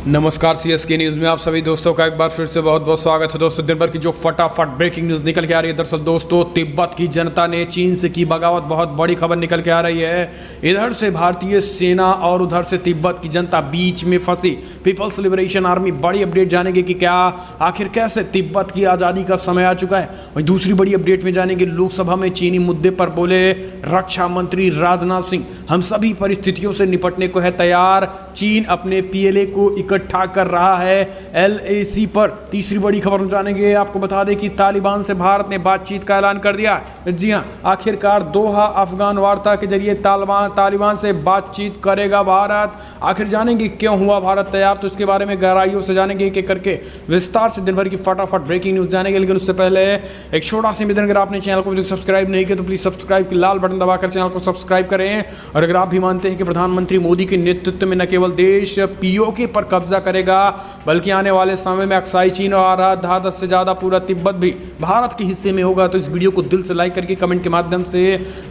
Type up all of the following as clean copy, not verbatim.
नमस्कार CSK news में आप सभी दोस्तों का एक बार फिर से बहुत बहुत स्वागत है। दोस्तों दिन भर की जो फटाफट ब्रेकिंग न्यूज़ निकल के आ रही है, दरअसल दोस्तों तिब्बत की जनता ने चीन से की बगावत, बहुत बड़ी खबर निकल के आ रही है। इधर से भारतीय सेना और उधर से तिब्बत की जनता बीच में फंसी। पीपल्स लिबरेशन आर्मी बड़ी अपडेट जानेंगे कि क्या आखिर कैसे तिब्बत की आज़ादी का समय आ चुका है। वहीं दूसरी बड़ी अपडेट में जानेंगे लोकसभा में चीनी मुद्दे पर बोले रक्षा मंत्री राजनाथ सिंह, हम सभी परिस्थितियों से निपटने को है तैयार। चीन अपने पीएलए को इकट्ठा कर रहा है एलएसी पर। तीसरी बड़ी खबर हम जानेंगे, आपको बता दें कि तालिबान से भारत ने बातचीत का ऐलान कर दिया। जी हां, आखिरकार दोहा अफगान वार्ता के जरिए तालिबान से बातचीत करेगा भारत। आखिर जानेंगे क्यों हुआ भारत तैयार, तो इसके बारे में गहराइयों से जानेंगे एक एक करके विस्तार से दिन भर की फटाफट ब्रेकिंग न्यूज जानेंगे। लेकिन उससे पहले एक छोटा सा निवेदन, अगर आपने चैनल को सब्सक्राइब नहीं किया तो प्लीज सब्सक्राइब की लाल बटन दबाकर चैनल को सब्सक्राइब करें। और अगर आप भी मानते हैं कि प्रधानमंत्री मोदी के नेतृत्व में न केवल देश पीओके पर कब्जा करेगा बल्कि आने वाले समय में अक्साई चीन और आधा से ज्यादा पूरा तिब्बत भी भारत के हिस्से में होगा, तो इस वीडियो को दिल से लाइक करके कमेंट के माध्यम से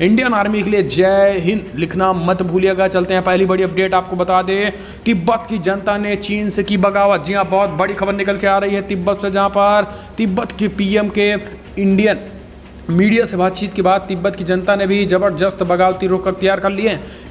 इंडियन आर्मी के लिए जय हिंद लिखना मत भूलिएगा। चलते हैं पहली बड़ी अपडेट, आपको बता दें तिब्बत की जनता ने चीन से की बगावत। जी हां, बहुत बड़ी खबर निकल के आ रही है तिब्बत से, जहां पर तिब्बत के पीएम के इंडियन मीडिया से बातचीत के बाद तिब्बत की जनता ने भी जबरदस्त बगावती रुख अख्तियार कर लिए हैं।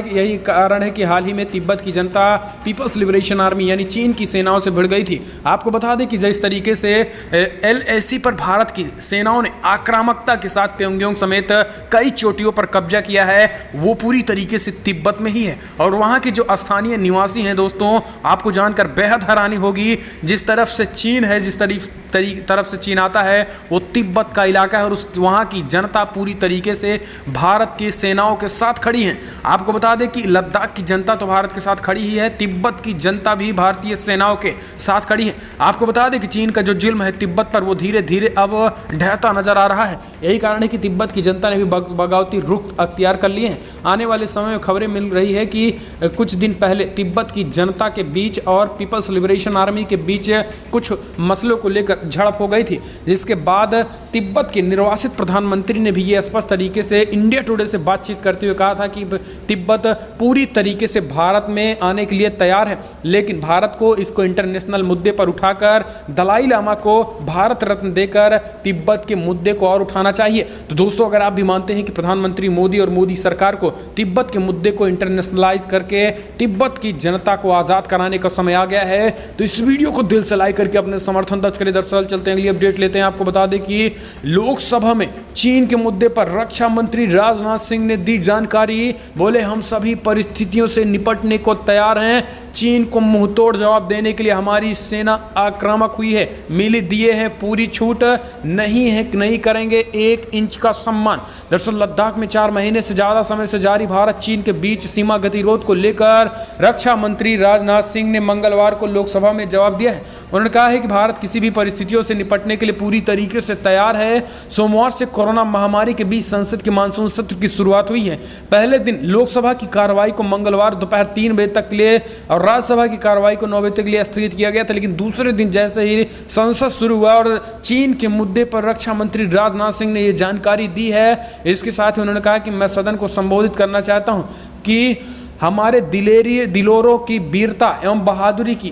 यही कारण है कि हाल ही में तिब्बत की जनता पीपल्स लिबरेशन आर्मी यानी चीन की सेनाओं से भिड़ गई थी। आपको बता दें कि जिस तरीके से एलएसी पर भारत की सेनाओं ने आक्रामकता के साथ प्योंगयांग समेत कई चोटियों पर कब्जा किया है, वो पूरी तरीके से तिब्बत में ही है। और वहाँ के जो स्थानीय निवासी हैं दोस्तों, आपको जानकर बेहद हैरानी होगी, जिस तरफ से चीन है, जिस तरफ से चीन आता है वो तिब्बत का इलाका है, और वहां की जनता पूरी तरीके से भारत की सेनाओं के साथ खड़ी है। आपको बता दें कि लद्दाख की जनता तो भारत के साथ खड़ी ही है, तिब्बत की जनता भी भारतीय सेनाओं के साथ खड़ी है। आपको बता दें कि चीन का जो जुल्म है तिब्बत पर, वो धीरे धीरे अब ढहता नजर आ रहा है। यही कारण है कि तिब्बत की जनता ने भी बगावती रुख अख्तियार कर लिए हैं। आने वाले समय में खबरें मिल रही है कि कुछ दिन पहले तिब्बत की जनता के बीच और पीपल्स लिबरेशन आर्मी के बीच कुछ मसलों को लेकर झड़प हो गई थी, जिसके बाद तिब्बत के निर्वासित प्रधानमंत्री ने भी ये स्पष्ट तरीके से इंडिया टुडे से बातचीत करते हुए कहा था कि तिब्बत पूरी तरीके से भारत में आने के लिए तैयार है, लेकिन भारत को इसको इंटरनेशनल मुद्दे पर उठाकर दलाई लामा को भारत रत्न देकर तिब्बत के मुद्दे को और उठाना चाहिए। तो दोस्तों, अगर आप भी मानते हैं कि प्रधानमंत्री मोदी और मोदी सरकार को तिब्बत के मुद्दे को इंटरनेशनलाइज करके तिब्बत की जनता को आजाद कराने का समय आ गया है, तो इस वीडियो को दिल से लाइक करके अपने समर्थन दर्ज करें। दरअसल चलते हैं अगली अपडेट लेते हैं। आपको बता दें कि लोकसभा में चीन के मुद्दे पर रक्षा मंत्री राजनाथ सिंह ने दी जानकारी। बोले हम सभी परिस्थितियों से निपटने को तैयार हैं, चीन को मुंहतोड़ जवाब देने के लिए हमारी सेना आक्रामक हुई है, मिली दिए हैं पूरी छूट, नहीं करेंगे 1 इंच का सम्मान। दरअसल लद्दाख में 4 महीने से ज्यादा समय से जारी भारत चीन के बीच सीमा गतिरोध को लेकर रक्षा मंत्री राजनाथ सिंह ने मंगलवार को लोकसभा में जवाब दिया है। उन्होंने कहा है कि भारत किसी भी परिस्थितियों से निपटने के लिए पूरी तरीके से तैयार है। सोमवार से कोरोना महामारी के बीच संसद के मानसून सत्र की शुरुआत हुई है। पहले दिन लोकसभा की कार्रवाई को मंगलवार दोपहर 3 बजे तक के लिए और राज्यसभा की कार्रवाई को 9 बजे तक के लिए स्थगित किया गया था, लेकिन दूसरे दिन जैसे ही संसद शुरू हुआ और चीन के मुद्दे पर रक्षा मंत्री राजनाथ सिंह ने यह जानकारी दी है। इसके साथ ही उन्होंने कहा कि मैं सदन को संबोधित करना चाहता हूं कि हमारे दिलोरों की वीरता एवं बहादुरी की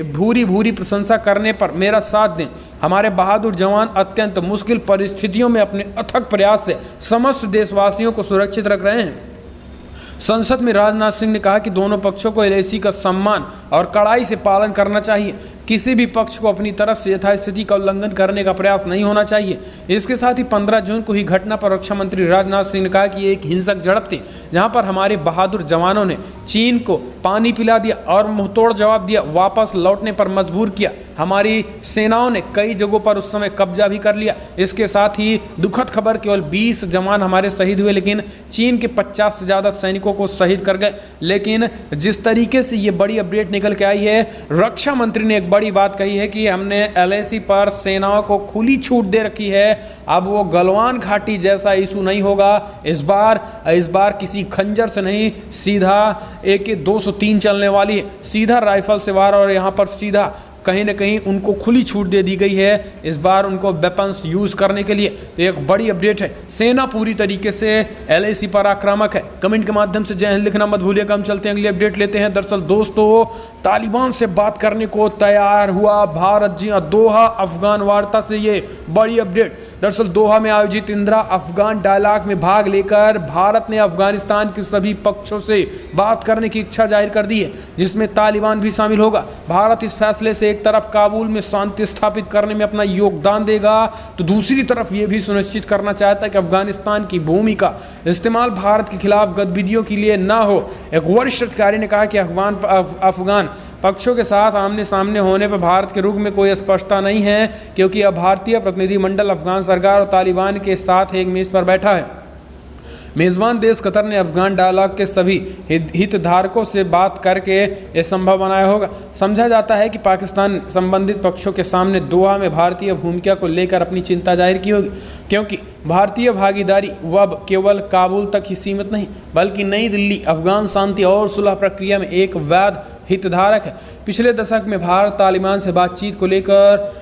भूरी प्रशंसा करने पर मेरा साथ दें। हमारे बहादुर जवान अत्यंत मुश्किल परिस्थितियों में अपने अथक प्रयास से समस्त देशवासियों को सुरक्षित रख रहे हैं। संसद में राजनाथ सिंह ने कहा कि दोनों पक्षों को एलएसी का सम्मान और कड़ाई से पालन करना चाहिए, किसी भी पक्ष को अपनी तरफ से यथास्थिति का उल्लंघन करने का प्रयास नहीं होना चाहिए। इसके साथ ही 15 जून को ही घटना पर रक्षा मंत्री राजनाथ सिंह ने कहा कि एक हिंसक झड़प थी, जहां पर हमारे बहादुर जवानों ने चीन को पानी पिला दिया और मुंहतोड़ जवाब दिया, वापस लौटने पर मजबूर किया। हमारी सेनाओं ने कई जगहों पर उस समय कब्जा भी कर लिया। इसके साथ ही दुखद खबर, केवल 20 जवान हमारे शहीद हुए, लेकिन चीन के 50 से ज्यादा सैनिकों को शहीद कर गए। लेकिन जिस तरीके से ये बड़ी अपडेट निकल के आई है, रक्षा मंत्री ने एक बड़ी बात कही है कि हमने एलएसी पर सेनाओं को खुली छूट दे रखी है। अब वो गलवान घाटी जैसा इशू नहीं होगा। इस बार किसी खंजर से नहीं, सीधा AK-203 चलने वाली है, सीधा राइफल से वार, और यहाँ पर सीधा कहीं ना कहीं उनको खुली छूट दे दी गई है इस बार उनको वेपन्स यूज़ करने के लिए। तो एक बड़ी अपडेट है, सेना पूरी तरीके से LAC पर आक्रामक है। कमेंट के माध्यम से जय हिंद लिखना मत भूलिएगा। हम चलते हैं अगली अपडेट लेते हैं। दरअसल दोस्तों, तालिबान से बात करने को तैयार हुआ भारत। जी हाँ, दोहा अफगान वार्ता से ये बड़ी अपडेट। दरअसल दोहा में आयोजित इंदिरा अफगान डायलॉग में भाग लेकर भारत ने अफगानिस्तान के सभी पक्षों से बात करने की इच्छा जाहिर कर दी है, जिसमें तालिबान भी शामिल होगा। भारत इस फैसले से एक तरफ काबुल में शांति स्थापित करने में अपना योगदान देगा, तो दूसरी तरफ ये भी सुनिश्चित करना चाहता है कि अफगानिस्तान की भूमि का इस्तेमाल भारत के खिलाफ गतिविधियों के लिए ना हो। एक वरिष्ठ अधिकारी ने कहा कि अफगान पक्षों के साथ आमने सामने होने पर भारत के रुख में कोई स्पष्टता नहीं है, क्योंकि अब भारतीय प्रतिनिधिमंडल अफगान सरकार और तालिबान के साथ एक मेज पर बैठा है। मेज़बान देश कतर ने अफगान डायलॉग के सभी हितधारकों से बात करके यह संभव बनाया होगा। समझा जाता है कि पाकिस्तान संबंधित पक्षों के सामने दोहा में भारतीय भूमिका को लेकर अपनी चिंता जाहिर की होगी, क्योंकि भारतीय भागीदारी अब केवल काबुल तक ही सीमित नहीं, बल्कि नई दिल्ली अफगान शांति और सुलह प्रक्रिया में एक वैध हितधारक है। पिछले दशक में भारत तालिबान से बातचीत को लेकर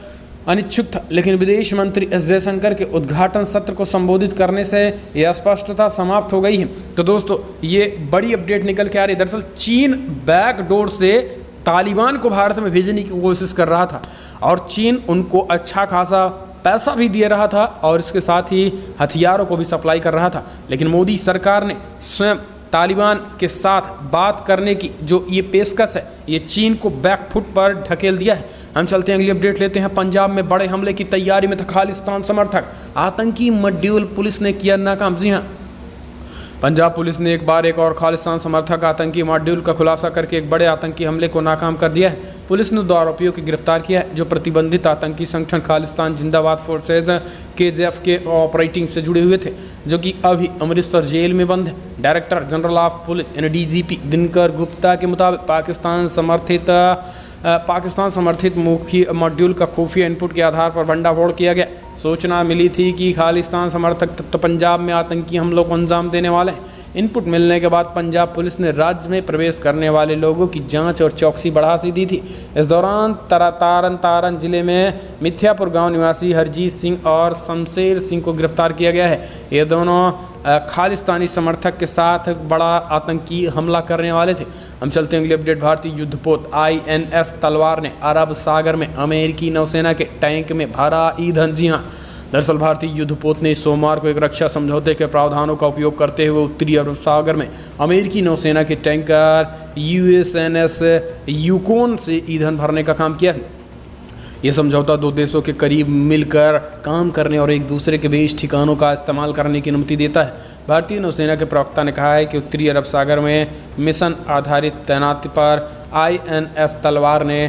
अनिच्छुक था, लेकिन विदेश मंत्री एस जयशंकर के उद्घाटन सत्र को संबोधित करने से यह स्पष्टता समाप्त हो गई है। तो दोस्तों, ये बड़ी अपडेट निकल के आ रही है। दरअसल चीन बैकडोर से तालिबान को भारत में भेजने की कोशिश कर रहा था और चीन उनको अच्छा खासा पैसा भी दे रहा था और इसके साथ ही हथियारों को भी सप्लाई कर रहा था, लेकिन मोदी सरकार ने स्वयं तालिबान के साथ बात करने की जो ये पेशकश है, ये चीन को बैकफुट पर ढकेल दिया है। हम चलते हैं अगली अपडेट लेते हैं। पंजाब में बड़े हमले की तैयारी में था खालिस्तान समर्थक, आतंकी मॉड्यूल पुलिस ने किया नाकाम। जी हाँ, पंजाब पुलिस ने एक बार एक और खालिस्तान समर्थक आतंकी मॉड्यूल का खुलासा करके एक बड़े आतंकी हमले को नाकाम कर दिया है। पुलिस ने 2 आरोपियों को गिरफ्तार किया है जो प्रतिबंधित आतंकी संगठन खालिस्तान जिंदाबाद फोर्सेज KJF के ऑपरेटिंग से जुड़े हुए थे, जो कि अभी अमृतसर जेल में बंद है। डायरेक्टर जनरल ऑफ पुलिस यानी DGP दिनकर गुप्ता के मुताबिक पाकिस्तान समर्थित मुखी मॉड्यूल का खुफिया इनपुट के आधार पर भंडाफोड़ किया गया। सूचना मिली थी कि खालिस्तान समर्थक तत्व पंजाब में आतंकी हमलों को अंजाम देने वाले हैं। इनपुट मिलने के बाद पंजाब पुलिस ने राज्य में प्रवेश करने वाले लोगों की जांच और चौकसी बढ़ा सी दी थी। इस दौरान तारन जिले में मिथ्यापुर गांव निवासी हरजीत सिंह और शमशेर सिंह को गिरफ्तार किया गया है। ये दोनों खालिस्तानी समर्थक के साथ बड़ा आतंकी हमला करने वाले थे। हम चलते हैं अगली अपडेट। भारतीय युद्धपोत INS तलवार ने अरब सागर में अमेरिकी नौसेना के टैंक में भरा ईंधन। जी हाँ, दरअसल भारतीय युद्धपोत ने सोमवार को एक रक्षा समझौते के प्रावधानों का उपयोग करते हुए उत्तरी अरब सागर में अमेरिकी नौसेना के टैंकर USNS यूकोन से ईंधन भरने का काम किया। ये समझौता 2 देशों के करीब मिलकर काम करने और एक दूसरे के बेश ठिकानों का इस्तेमाल करने की अनुमति देता है। भारतीय नौसेना के प्रवक्ता ने कहा है कि उत्तरी अरब सागर में मिशन आधारित तैनाती पर INS तलवार ने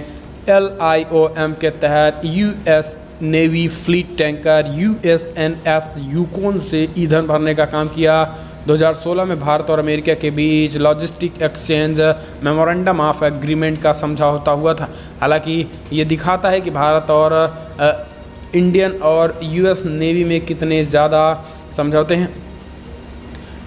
LIOM के तहत US navy fleet tanker USNS Yukon से ईंधन भरने का काम किया। 2016 में भारत और अमेरिका के बीच logistic exchange memorandum of agreement का समझौता हुआ था। हालांकि ये दिखाता है कि भारत और इंडियन और US नेवी में कितने ज़्यादा समझौते हैं।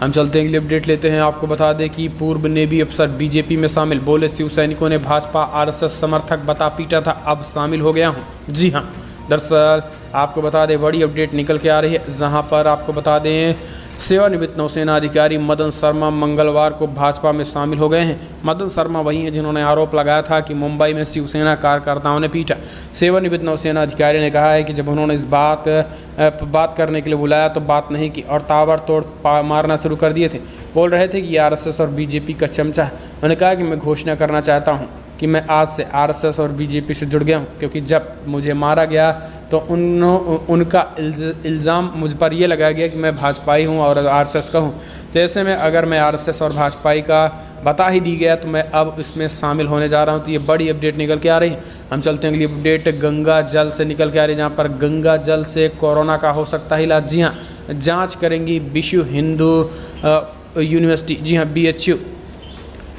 हम चलते हैं अगली अपडेट लेते हैं। आपको बता दें कि पूर्व नेवी अफसर बीजेपी में शामिल, बोले शिव सैनिकों ने भाजपा RSS समर्थक बता पीटा था, अब शामिल हो गया हूँ। जी हाँ, दरअसल आपको बता दें बड़ी अपडेट निकल के आ रही है, जहां पर आपको बता दें सेवानिवृत्त नौसेना अधिकारी मदन शर्मा मंगलवार को भाजपा में शामिल हो गए हैं। मदन शर्मा वही हैं जिन्होंने आरोप लगाया था कि मुंबई में शिवसेना कार्यकर्ताओं ने पीटा। सेवानिवृत्त नौसेना अधिकारी ने कहा है कि जब उन्होंने इस बात करने के लिए बुलाया तो बात नहीं की और ताबड़तोड़ मारना शुरू कर दिए थे। बोल रहे थे कि ये RSS और बीजेपी का चमचा है। उन्होंने कहा कि मैं घोषणा करना चाहता हूँ कि मैं आज से RSS और बीजेपी से जुड़ गया हूँ, क्योंकि जब मुझे मारा गया तो उनका इल्ज़ाम मुझ पर ये लगाया गया कि मैं भाजपाई हूँ और RSS का हूँ। तो ऐसे में अगर मैं RSS और भाजपाई का बता ही दी गया तो मैं अब इसमें शामिल होने जा रहा हूँ। तो ये बड़ी अपडेट निकल के आ रही है। हम चलते हैं अगली अपडेट गंगा जल से निकल के आ रही है, जहाँ पर गंगा जल से कोरोना का हो सकता है इलाज। जी हाँ, जाँच करेंगी विश्व हिंदू यूनिवर्सिटी। जी हाँ, BHU।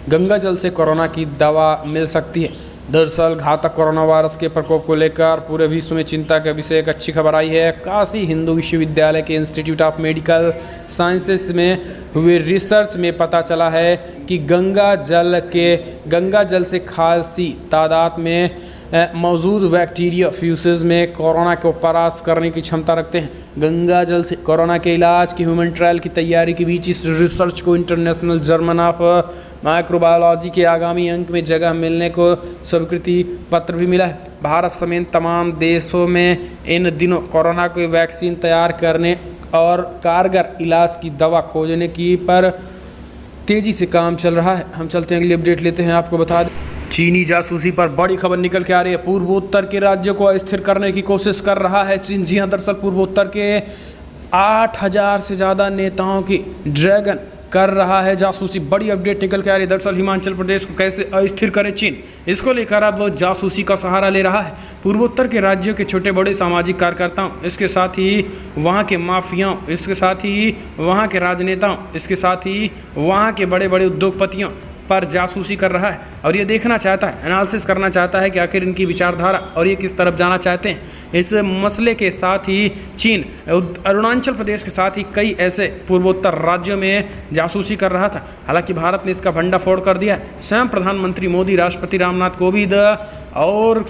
गंगा जल से कोरोना की दवा मिल सकती है। दरअसल घातक कोरोना वायरस के प्रकोप को लेकर पूरे विश्व में चिंता का विषय एक अच्छी खबर आई है। काशी हिंदू विश्वविद्यालय के इंस्टीट्यूट ऑफ मेडिकल साइंसेस में हुए रिसर्च में पता चला है कि गंगा जल से खासी तादाद में मौजूद बैक्टीरिया फ्यूसेस में कोरोना को परास्त करने की क्षमता रखते हैं। गंगा जल से कोरोना के इलाज की ह्यूमन ट्रायल की तैयारी के बीच इस रिसर्च को इंटरनेशनल जर्नल ऑफ माइक्रोबायोलॉजी के आगामी अंक में जगह मिलने को स्वीकृति पत्र भी मिला है। भारत समेत तमाम देशों में इन दिनों कोरोना की वैक्सीन तैयार करने और कारगर इलाज की दवा खोजने की पर तेजी से काम चल रहा है। हम चलते हैं, अगली अपडेट लेते हैं। आपको बता दें, चीनी जासूसी पर बड़ी खबर निकल के आ रही है। पूर्वोत्तर के राज्यों को अस्थिर करने की कोशिश कर रहा है चीन। जी हाँ, दरअसल पूर्वोत्तर के 8,000 से ज़्यादा नेताओं की ड्रैगन कर रहा है जासूसी। बड़ी अपडेट निकल के आ रही है। दरअसल हिमाचल प्रदेश को कैसे अस्थिर करे चीन, इसको लेकर अब वो जासूसी का सहारा ले रहा है। पूर्वोत्तर के राज्यों के छोटे बड़े सामाजिक कार्यकर्ताओं, इसके साथ ही वहाँ के माफियाओं, इसके साथ ही वहाँ के राजनेताओं, इसके साथ ही वहाँ के बड़े बड़े उद्योगपतियों पर जासूसी कर रहा है और ये देखना चाहता है, एनालिसिस करना चाहता है कि आखिर इनकी विचारधारा और ये किस तरफ जाना चाहते हैं। इस मसले के साथ ही चीन अरुणाचल प्रदेश के साथ ही कई ऐसे पूर्वोत्तर राज्यों में जासूसी कर रहा था। हालांकि भारत ने इसका भंडाफोड़ कर दिया है। स्वयं प्रधानमंत्री मोदी, राष्ट्रपति रामनाथ कोविंद और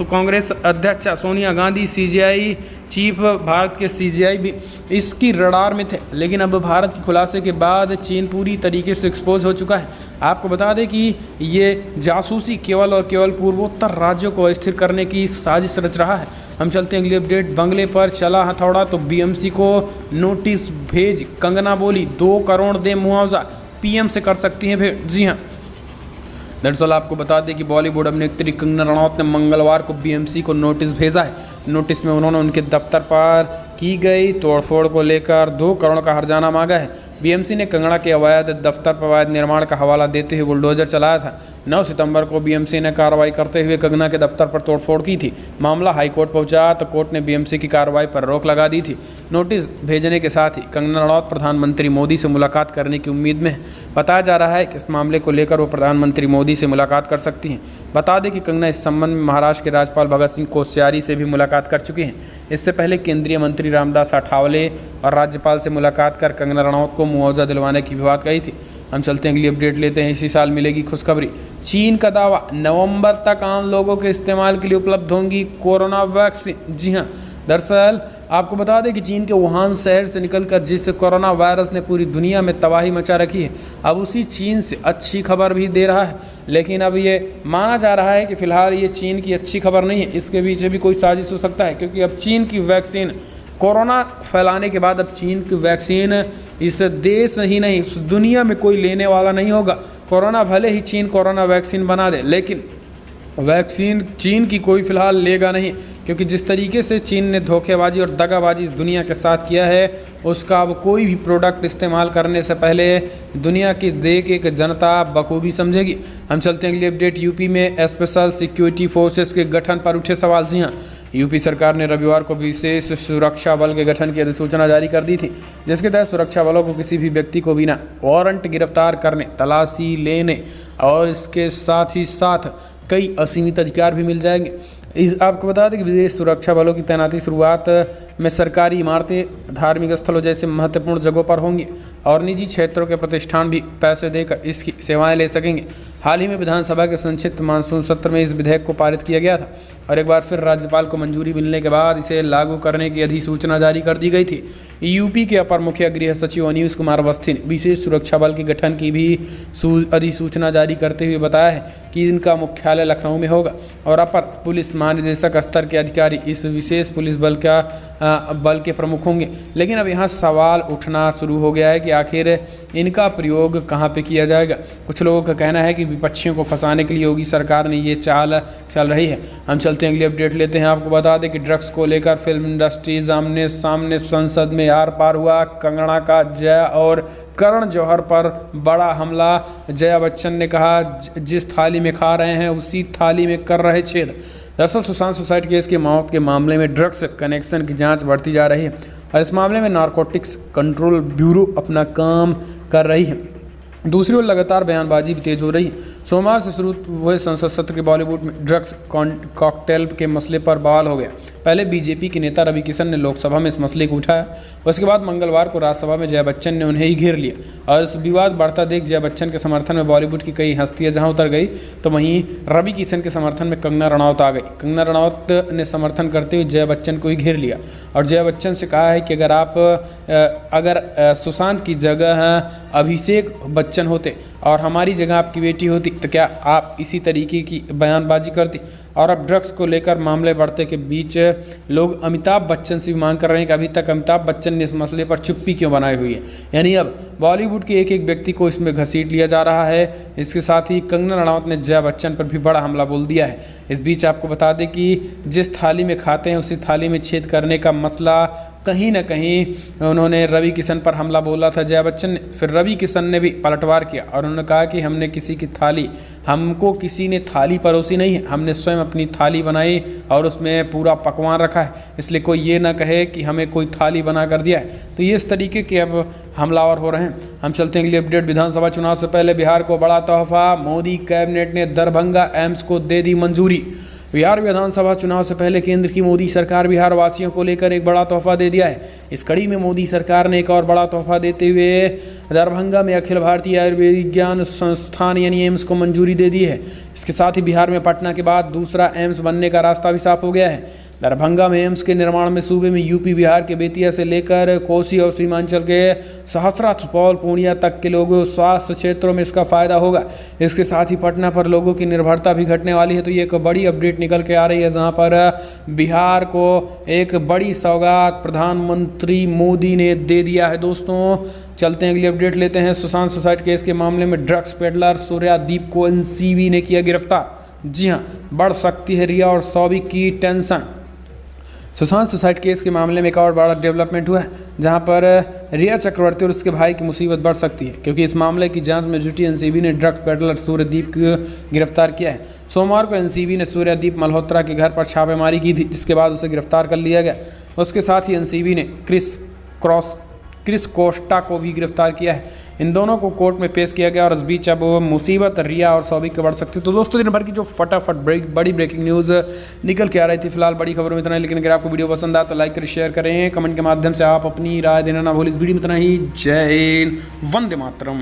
कांग्रेस अध्यक्ष सोनिया गांधी, सीजीआई चीफ भारत के सीजीआई भी इसकी रडार में थे। लेकिन अब भारत के खुलासे के बाद चीन पूरी तरीके से एक्सपोज हो चुका है। आपको बता दें कि ये जासूसी केवल और केवल पूर्वोत्तर राज्यों को अस्थिर करने की साजिश रच रहा है। हम चलते हैं, अगली अपडेट। बंगले पर चला हथौड़ा तो बीएमसी को नोटिस भेज, कंगना बोली 2 करोड़ दे मुआवजा, पीएम से कर सकती हैं भेंट। जी हाँ, दरअसल आपको बता दें कि बॉलीवुड अभिनेत्री कंगना रनौत ने मंगलवार को बीएमसी को नोटिस भेजा है। नोटिस में उन्होंने उनके दफ्तर पर की गई तोड़फोड़ को लेकर 2 करोड़ का हर्जाना मांगा है। बीएमसी ने कंगना के अवैध दफ्तर पर अवैध निर्माण का हवाला देते हुए बुलडोजर चलाया था। 9 सितंबर को बीएमसी ने कार्रवाई करते हुए कंगना के दफ्तर पर तोड़फोड़ की थी। मामला हाईकोर्ट पहुंचा तो कोर्ट ने बीएमसी की कार्रवाई पर रोक लगा दी थी। नोटिस भेजने के साथ ही कंगना रनौत प्रधानमंत्री मोदी से मुलाकात करने की उम्मीद में है। बताया जा रहा है कि इस मामले को लेकर वो प्रधानमंत्री मोदी से मुलाकात कर सकती हैं। बता दें कि कंगना इस संबंध में महाराष्ट्र के राज्यपाल भगत सिंह कोश्यारी से भी मुलाकात कर चुकी हैं। इससे पहले केंद्रीय मंत्री रामदास अठावले और राज्यपाल से मुलाकात कर कंगना रनौत को मुआवजा दिलवाने की भी बात कही थी। हम चलते हैं, अगली अपडेट लेते हैं। इसी साल मिलेगी खुशखबरी। चीन का दावा, नवंबर तक आम लोगों के इस्तेमाल के लिए उपलब्ध होंगी कोरोना वैक्सीन। जी हाँ, दरअसल आपको बता दें कि चीन के वुहान शहर से निकलकर जिस कोरोना वायरस ने पूरी दुनिया में तबाही मचा रखी है, अब उसी चीन से अच्छी खबर भी दे रहा है। लेकिन अब ये माना जा रहा है कि फिलहाल ये चीन की अच्छी खबर नहीं है, इसके पीछे भी कोई साजिश हो सकता है। क्योंकि अब चीन की वैक्सीन, कोरोना फैलाने के बाद अब चीन की वैक्सीन इस देश ही नहीं, इस दुनिया में कोई लेने वाला नहीं होगा। कोरोना भले ही चीन कोरोना वैक्सीन बना दे, लेकिन वैक्सीन चीन की कोई फिलहाल लेगा नहीं। क्योंकि जिस तरीके से चीन ने धोखेबाजी और दगाबाजी इस दुनिया के साथ किया है, उसका अब कोई भी प्रोडक्ट इस्तेमाल करने से पहले दुनिया की देख एक जनता बखूबी समझेगी। हम चलते हैं, अगली अपडेट। यूपी में स्पेशल सिक्योरिटी फोर्सेस के गठन पर उठे सवाल। जी हाँ, यूपी सरकार ने रविवार को विशेष सुरक्षा बल के गठन की अधिसूचना जारी कर दी थी, जिसके तहत सुरक्षा बलों को किसी भी व्यक्ति को बिना वारंट गिरफ्तार करने, तलाशी लेने और इसके साथ ही साथ कई असीमित अधिकार भी मिल जाएंगे। आपको बता दें कि विदेश सुरक्षा बलों की तैनाती शुरुआत में सरकारी इमारतें, धार्मिक स्थलों जैसे महत्वपूर्ण जगहों पर होंगी और निजी क्षेत्रों के प्रतिष्ठान भी पैसे देकर इसकी सेवाएं ले सकेंगे। हाल ही में विधानसभा के संक्षिप्त मानसून सत्र में इस विधेयक को पारित किया गया था और एक बार फिर राज्यपाल को मंजूरी मिलने के बाद इसे लागू करने की अधिसूचना जारी कर दी गई थी। यूपी के अपर मुख्य गृह सचिव अनीश कुमार अवस्थी ने विशेष सुरक्षा बल के गठन की भी अधिसूचना जारी करते हुए बताया है कि इनका मुख्यालय लखनऊ में होगा और अपर पुलिस महानिदेशक स्तर के अधिकारी इस विशेष पुलिस बल के प्रमुख होंगे। लेकिन अब यहाँ सवाल उठना शुरू हो गया है कि आखिर इनका प्रयोग कहाँ पे किया जाएगा। कुछ लोगों का कहना है कि विपक्षियों को फंसाने के लिए योगी सरकार ने ये चाल चल रही है। हम चलते हैं, अगली अपडेट लेते हैं। आपको बता दें कि ड्रग्स को लेकर फिल्म इंडस्ट्रीज आमने सामने संसद में आर पार हुआ। कंगना का जया और करण जौहर पर बड़ा हमला। जया बच्चन ने कहा, जिस थाली में खा रहे हैं उसी थाली में कर रहे छेद। दरअसल सुशांत सुसाइड केस की मौत के मामले में ड्रग्स कनेक्शन की जांच बढ़ती जा रही है और इस मामले में नारकोटिक्स कंट्रोल ब्यूरो अपना काम कर रही है। दूसरी ओर लगातार बयानबाजी भी तेज हो रही है। सोमवार से शुरू हुए संसद सत्र के बॉलीवुड में ड्रग्स कॉकटेल के मसले पर बवाल हो गया। पहले बीजेपी के नेता रवि किशन ने लोकसभा में इस मसले को उठाया, उसके बाद मंगलवार को राज्यसभा में जया बच्चन ने उन्हें ही घेर लिया और इस विवाद बढ़ता देख जया बच्चन के समर्थन में बॉलीवुड की कई हस्तियां जहां उतर गई, तो वहीं रवि किशन के समर्थन में कंगना रनौत आ गई। कंगना रनौत ने समर्थन करते हुए जया बच्चन को ही घेर लिया और जया बच्चन से कहा है कि अगर सुशांत की जगह अभिषेक बच्चन होते और हमारी जगह आपकी बेटी होती तो क्या आप इसी तरीके की बयानबाजी करती। और अब ड्रग्स को लेकर मामले बढ़ते के बीच लोग अमिताभ बच्चन से भी मांग कर रहे हैं कि अभी तक अमिताभ बच्चन ने इस मसले पर चुप्पी क्यों बनाई हुई है। यानी अब बॉलीवुड के एक एक व्यक्ति को इसमें घसीट लिया जा रहा है। इसके साथ ही कंगना रनौत ने जया बच्चन पर भी बड़ा हमला बोल दिया है। इस बीच आपको बता दें कि जिस थाली में खाते हैं उसी थाली में छेद करने का मसला कहीं ना कहीं उन्होंने रवि किशन पर हमला बोला था जया बच्चन ने। फिर रवि किशन ने भी पलटवार किया और उन्होंने कहा कि हमको किसी ने थाली परोसी नहीं है, हमने स्वयं अपनी थाली बनाई और उसमें पूरा पकवान रखा है, इसलिए कोई ये ना कहे कि हमें कोई थाली बना कर दिया है। तो ये इस तरीके के अब हमलावर हो रहे हैं। हम चलते हैं अगली अपडेट। विधानसभा चुनाव से पहले बिहार को बड़ा तोहफा, मोदी कैबिनेट ने दरभंगा एम्स को दे दी मंजूरी। बिहार विधानसभा चुनाव से पहले केंद्र की मोदी सरकार बिहार वासियों को लेकर एक बड़ा तोहफा दे दिया है। इस कड़ी में मोदी सरकार ने एक और बड़ा तोहफा देते हुए दरभंगा में अखिल भारतीय आयुर्विज्ञान संस्थान यानी एम्स को मंजूरी दे दी है। इसके साथ ही बिहार में पटना के बाद दूसरा एम्स बनने का रास्ता भी साफ हो गया है। दरभंगा में एम्स के निर्माण में सूबे में यूपी बिहार के बेतिया से लेकर कोसी और सीमांचल के सहरसा, सुपौल, पूर्णिया तक के लोगों स्वास्थ्य क्षेत्रों में इसका फायदा होगा। इसके साथ ही पटना पर लोगों की निर्भरता भी घटने वाली है। तो ये एक बड़ी अपडेट निकल के आ रही है, जहां पर बिहार को एक बड़ी सौगात प्रधानमंत्री मोदी ने दे दिया है। दोस्तों चलते हैं अगली अपडेट लेते हैं। सुशांत सुसाइड केस के मामले में ड्रग्स पेडलर सूर्यादीप को एनसीबी ने किया गिरफ्तार। जी हां, बढ़ सकती है रिया और सौविक की टेंशन। सुशांत सुसाइड केस के मामले में एक और बड़ा डेवलपमेंट हुआ है, जहां पर रिया चक्रवर्ती और उसके भाई की मुसीबत बढ़ सकती है, क्योंकि इस मामले की जांच में जुटी एनसीबी ने ड्रग्स पेडलर सूर्यदीप को गिरफ्तार किया है। सोमवार को एनसीबी ने सूर्यदीप मल्होत्रा के घर पर छापेमारी की थी, जिसके बाद उसे गिरफ्तार कर लिया गया। उसके साथ ही एनसीबी ने क्रिस कोस्टा को भी गिरफ्तार किया है। इन दोनों को कोर्ट में पेश किया गया और इस बीच अब मुसीबत रिया और सौविक के बढ़ सकती है। तो दोस्तों दिन भर की जो फटाफट बड़ी ब्रेकिंग न्यूज़ निकल के आ रही थी, फिलहाल बड़ी खबरों में इतना ही। लेकिन अगर आपको वीडियो पसंद आए तो लाइक करें, शेयर करें, कमेंट के माध्यम से आप अपनी राय देना ना भूलें। इस वीडियो में इतना ही। जय हिंद, वंदे मातरम।